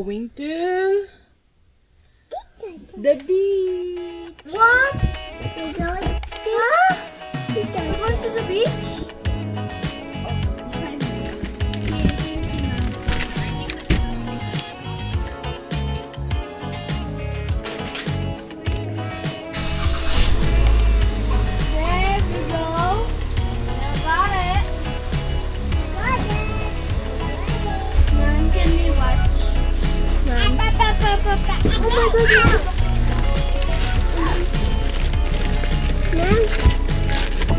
going to the beach. What? We're going to the beach? There we go. Got it. Mom, can we watch? Oh my goodness.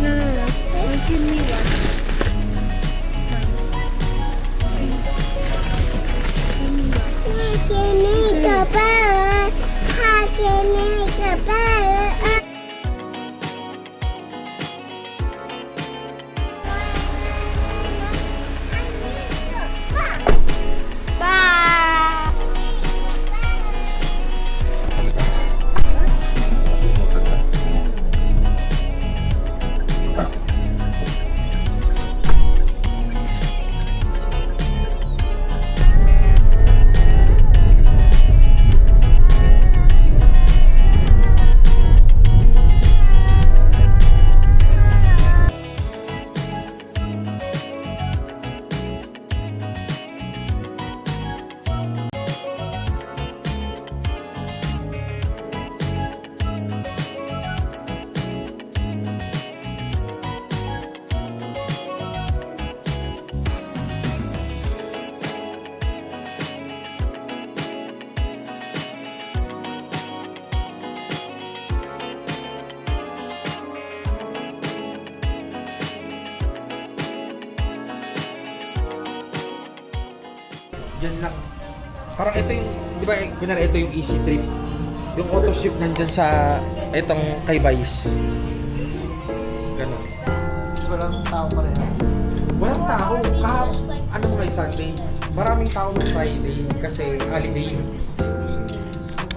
No. When can we watch? I can make a boat. I can make a boat. Bye. Diyan lang. Parang ito yung, di ba, kunwari ito yung easy trip. Yung auto ship nandyan sa itong kay Vice. Ganon. Walang tao pa rin. Walang tao. Ano sa may Sunday? Maraming tao ng Friday kasi holiday.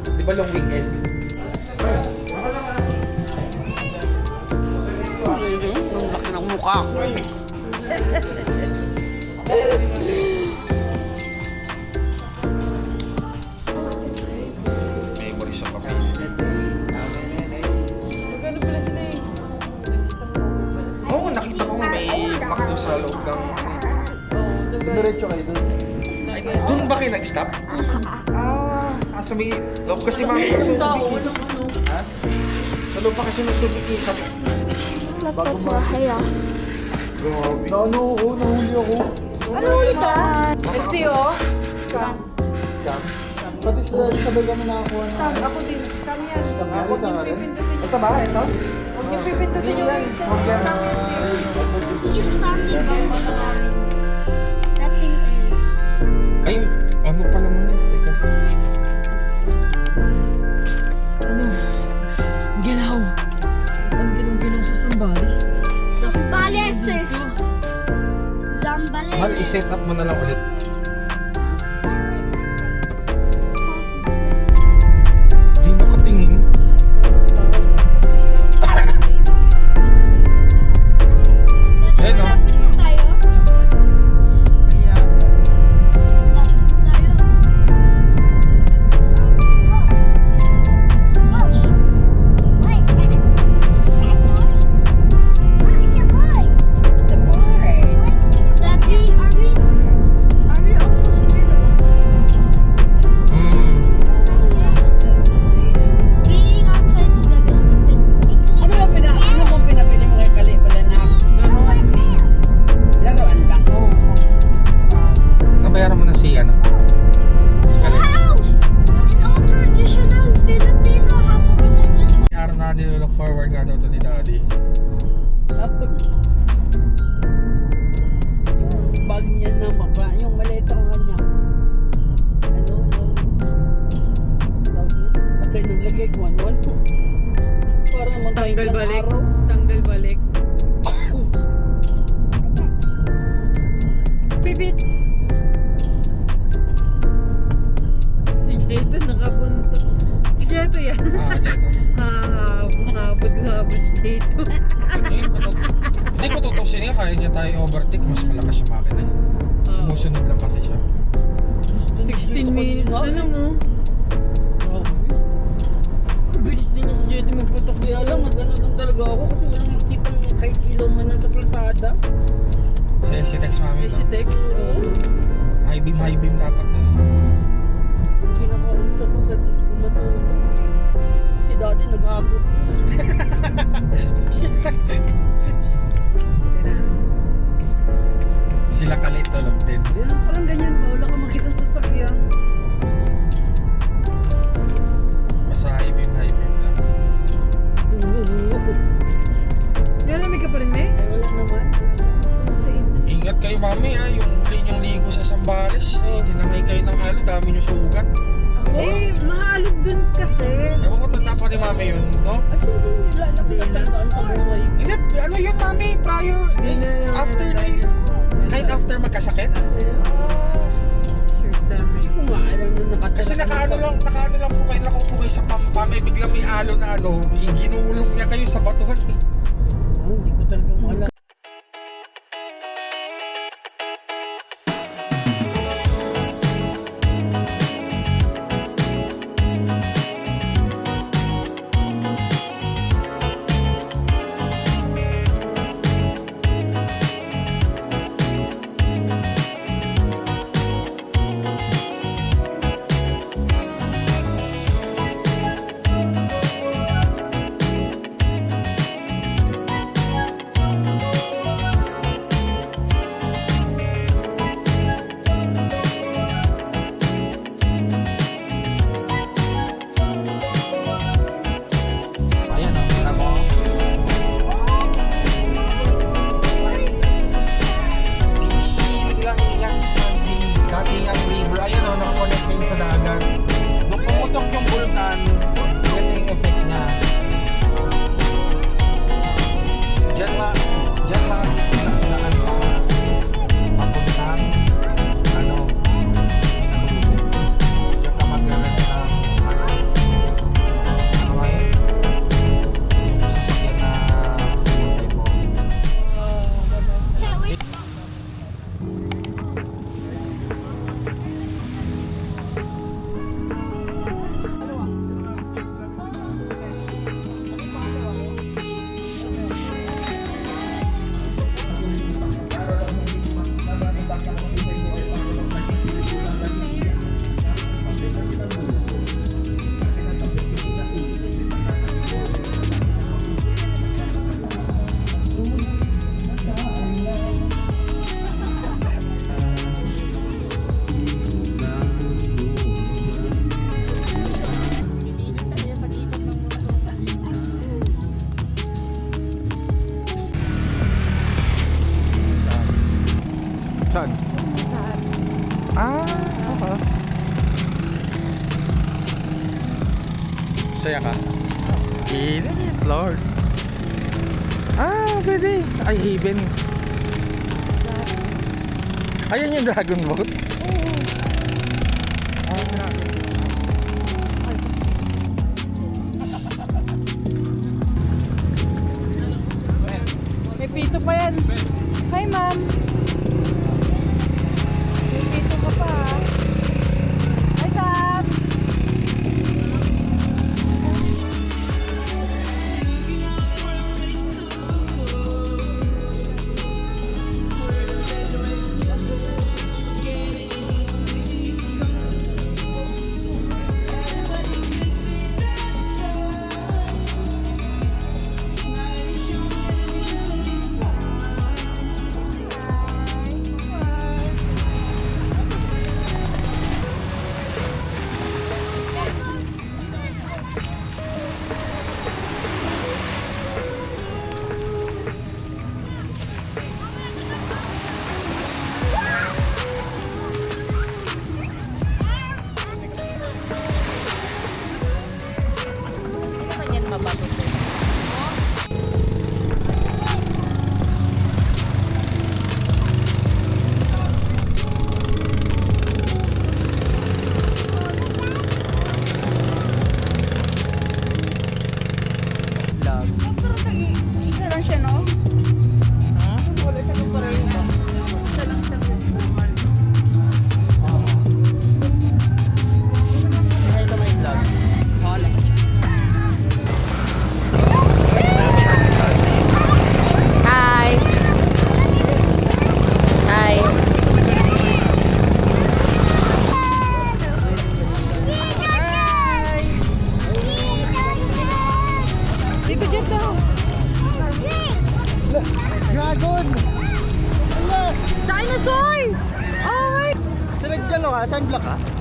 Di ba long weekend? Ang laki ng mukha ko. Memory siya pa. Magkano pala sila eh? Oo, nakita ko may McDo sa loob ng... Diretso kayo dun. Doon ba kayo nag-stop? Sa may loob kasi mga Suzuki. Ha? Sa loob pa kasi ng Suzuki. Bago makakaya. Grabe. Nahuli ako. Ano ulit ka? Kasi oh. Scam. Scam. Pati sa Isabel kami nakakuha na. Ako din. Scam yan. Scam. Nakita ka rin? Ito ba? Ito? Huwag niyo pipindutin yung link. Huwag yan. Is family bonding time. Nothing is. Ay, ano pala mo yun? Teka. Ano? Galaw. Ang ginong-ginong sa Sambales. Zambales, sis. Zambales. Mahal, i-set up mo na lang ulit. Di nakatingin. Ayun, oh. Lapit na tayo. Kaya, Lapit na tayo. Gosh. What is that? That noise? Oh, it's a boy. the boy. Daddy, are we almost near the water? Being outside is the best thing. Ano bang pinabili mo kay Kali pala na Laruan din. laruan lang? Oo. Nabayaran mo na si ano? Si A Kalen. house! An old traditional Filipino house over there just like Araw na look forward nga daw to ni Daddy. Yung bag niya na mapa, yung maliit ang kanya. Ano, yung tawag niya? Lagay ng lagay, one. Para naman tayo Tanggal ng balik. araw. Tanggal balik. Pipit. Si Jeto nakabuntot. Si Jeto yan. Dito. Habot si Jeto. Hindi ko tutusin niya, kaya niya tayo overtake. Mas malakas yung makina niya. Sumusunod lang kasi siya. 16 minutes na lang, oh. Bilis din niya si Jetty magputok. Kaya lang, mag-ano lang talaga ako kasi walang makitang kahit ilaw man lang sa kalsada. Si text mami. Si Tex, oh. High beam dapat na. Kinakausap ko kahit gusto ko matulog. Si daddy naghagot. Sila kalit tulog din. Yan, parang ganyan ba? Wala ka makita sa sasakyan. Basta high beam lang. Nilalamig ka pa rin, May? Ay, wala naman. Ingat kayo mami ha, yung huli niyong ligo sa Sambales. Tinangay kayo ng halo, dami niyo sugat. Eh, mahalog dun kasi. Ewan ko, tanda pa ni mami yun, no? At wala na pinagtandaan sa buhay. Hindi, ano yun mami, prior, after na yun. Kahit after magkasakit? Sure, dami. Kung nga, alam mo nakatira. Kasi nakaano lang po kayo, nakaupo kayo sa pampam, eh biglang may alo na ano, ginulong niya kayo sa batuhan eh. Hindi ko talaga maalam. Ayan o, kita mo. Hindi lang yan sa dating ang river. Ayan o, nakakonect na yun sa dagat. Nung pumutok yung vulkan, yan na yung effect niya. Diyan makikita daan pa papuntang ano, diyan ka maglalagay ng ano ba yun? Yung sasakyan na multi mo. Saan? Oo. Saya ka? Init, Lord. Pwede. Ay, even. Ayun yung dragon boat? May pito pa yan. Hi, ma'am. May pito ka pa. Hi, Sam.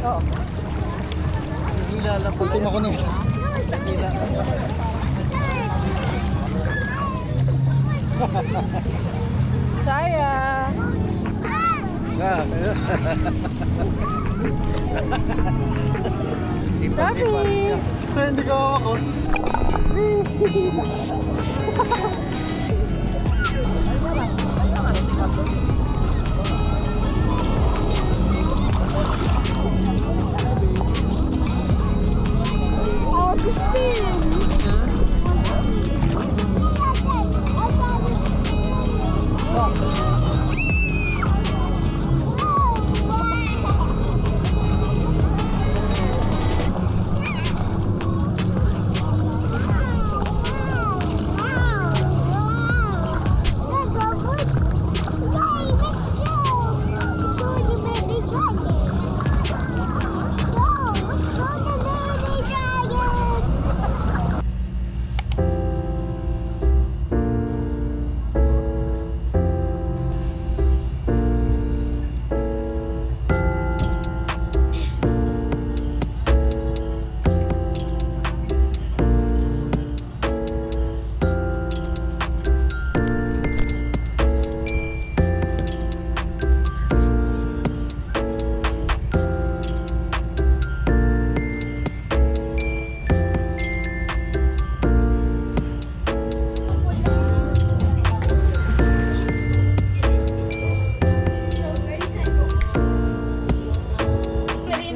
Oo. Ilalaputin ako nito. Saya. Dami. Hindi ka ako. Oh, the spoon.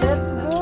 Let's go.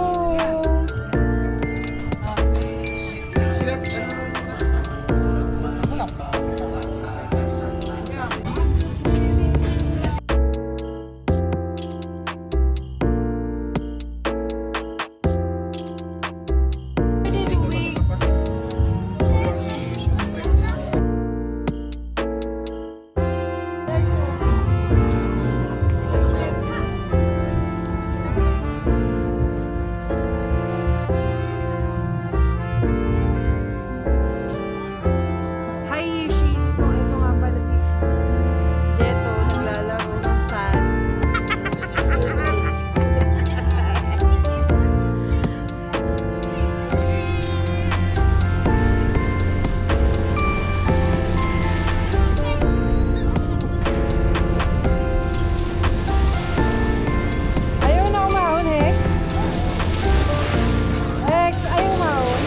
Hi, Yishi. Ito nga pala si Jeto, naglalaro ng sand. Ayaw na umahon, Hex? Hex, ayaw umahon?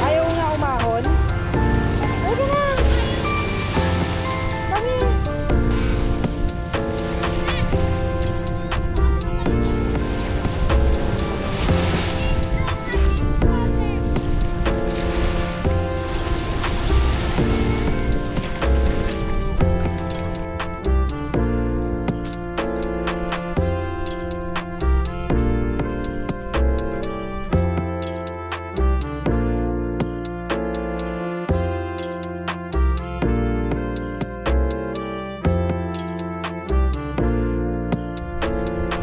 Ayaw na umahon? Pwede na! Kami!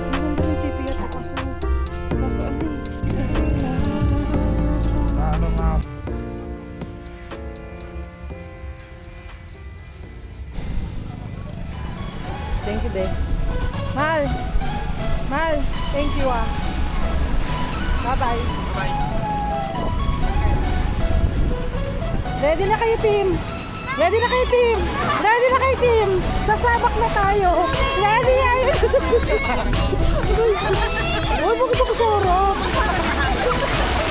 Ang ganda ng TV ito kaso ano Ano nga? Thank you, Deh. Mal! Mal! Thank you, ah. Bye-bye. Bye. Ready na kayo, team! Ready na kayo, team! Ready na kayo, team! Sasabak na tayo! Ready! Ayun! Uy, bakit ako sarap?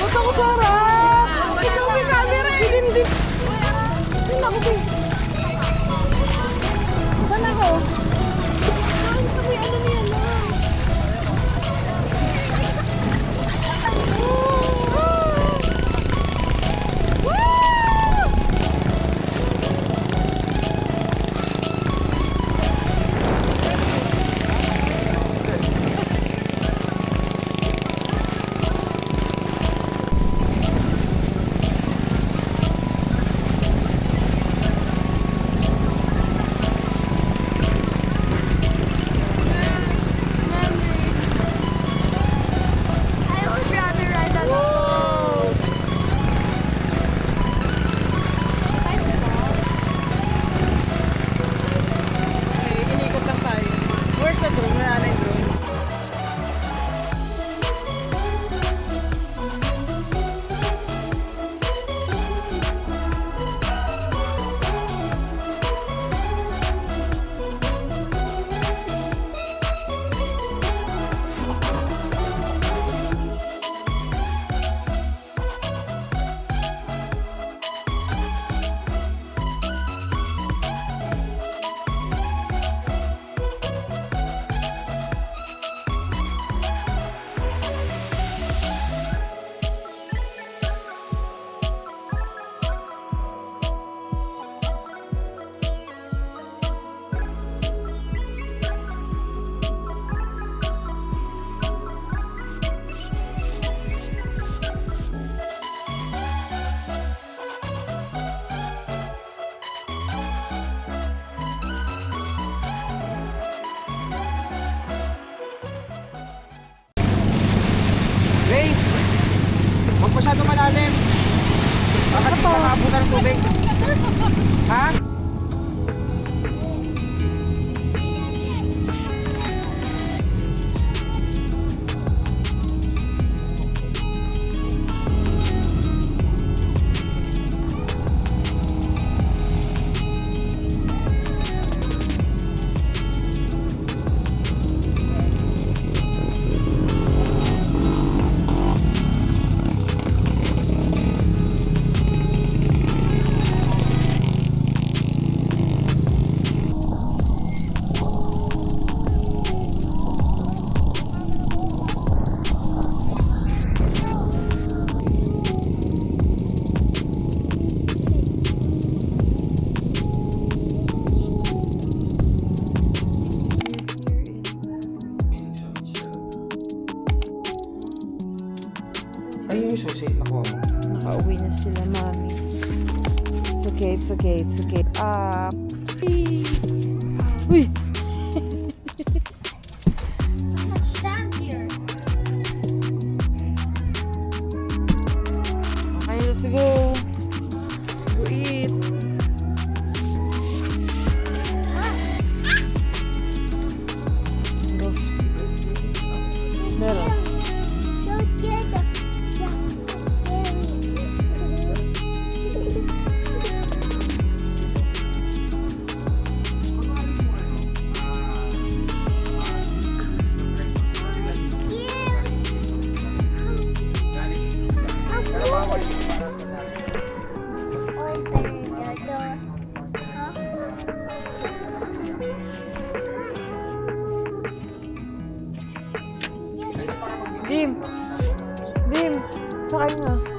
Bakit ako sarap? Ikaw may camera! Hindi! Hindi na ako, team! Saan ako? Huwag masyado malalim. Baka makaabutan ng tubig. Ha? Ayun yung susi. Nakuha mo. Nakauwi na sila, mami. It's okay, it's okay, it's okay. Uy! So much sand here. Okay, let's go. Let's go eat. Meron. Don't get the open the door. Dim! Dim! Sakay na.